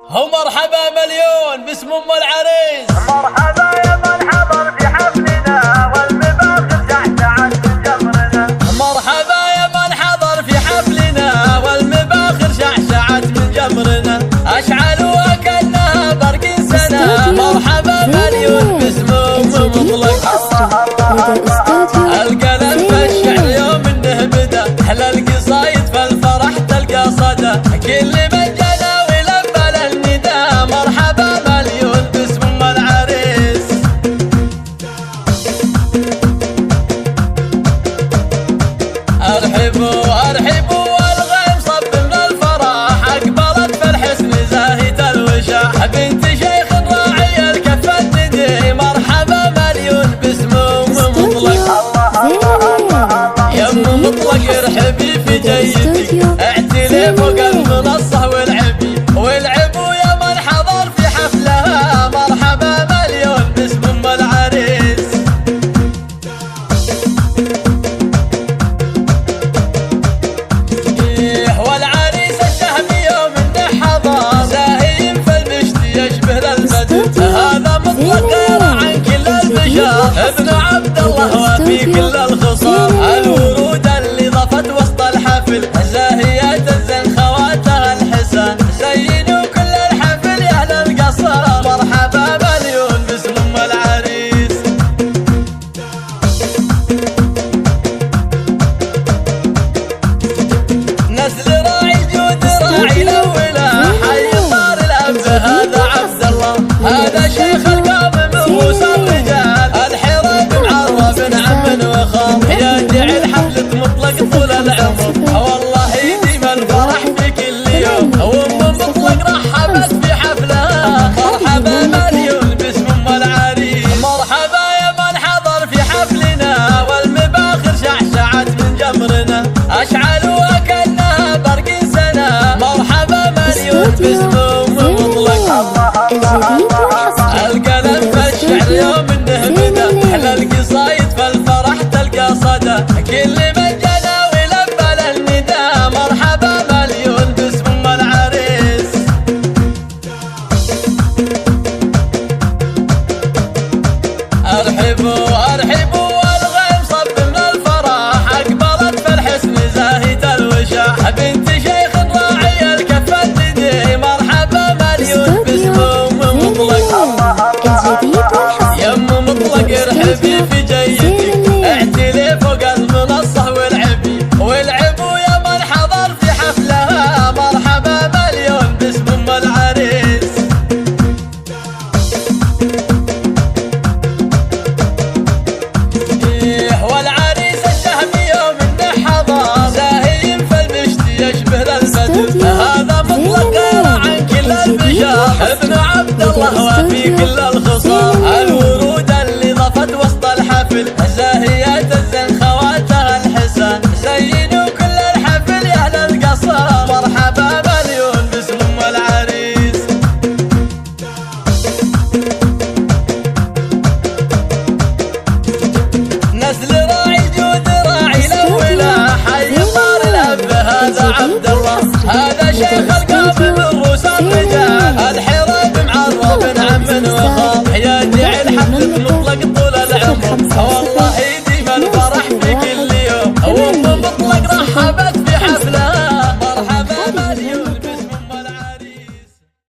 هو مرحبا مليون باسم ام العريس. مرحبا يا من حضر في حفلنا والمباخر شعشعت من جمرنا. مرحبا يا من حضر في حفلنا والمباخر شعشعت من جمرنا. اشعلوا كأنها برق سنة. مرحبا مليون باسم ام مطلق. القلم في الشعر يوم انه بدا. احلى القصايد في الفرح تلقى صدى. كل من جنى ولبى للنداء. مرحبا مليون باسم ام العريس. ارحبوا ارحبوا والغيم صب من الفرح. اقبلت في الحسن زاهية الوشاح. بنت شيخ راعي الكف الندي. مرحبا مليون باسم ام مطلق. يا ام مطلق ارحبي في جيتك. اعتلي فوق المنصة والعبوا يا من حضر في حفلها. مرحبا مليون باسم ام العريس. والعريس الشهمي يوم انه حضر. زاهي في المشت يشبه للبدر. هذا مطلق غير عن كل البشر. ابن عبد الله وفي كل الخصال. الورود اللي ضفت وسط الحفل. زاهيات الزين خواتها الحسن. زينوا كل الحفل يا اهل القصر. مرحبا مليون باسم ام العريس. نسل راعي جود راعي الاولى. حي صار الاب هذا عبد الله. هذا شيخ القوم موسى الرجال. الحراب معرب عم وخال. يجعل حفلة مطلق طول العمر. والله يديم الفرح في كل يوم. وام مطلق رحبت في حفلها. مرحبا مليون باسم ام العريس. مرحبا يا من حضر في حفلنا والمباخر شعشعت من جمرنا. اشعلوا كأنها برق سنة. مرحبا مليون باسم ام مطلق. القلم في الشعر يوم انه بدا. احلى القصايد في الفرح تلقى صدى. كل من جنى ولبى للنداء. مرحبا مليون باسم ام العريس. ارحبوا ارحبوا والغيم صب من الفرح. اقبلت في الحسن زاهية الوشاح. بنت شيخ راعي الكف الندي. مرحبا مليون باسم ام مطلق. يا ام مطلق ارحبي في جيتك. اعتلي فوق المنصة والعبوا يا من حضر في حفلها. مرحبا مليون باسم ام العريس. والعريس الشهمي يوم انه حضر. زاهي في المشت يشبه للبدر. هذا مطلق غير عن كل البشر. ابن عبد الله وفي كل الخصال. الورود اللي ضفت وسط الحفل. زاهيات الزين خواتها الحسن. زينوا كل الحفل يا اهل القصر. مرحبا مليون باسم ام العريس. نسل راعي جود راعي الاولى. حي صار الاب هذا عبد الله. هذا شيخ القوم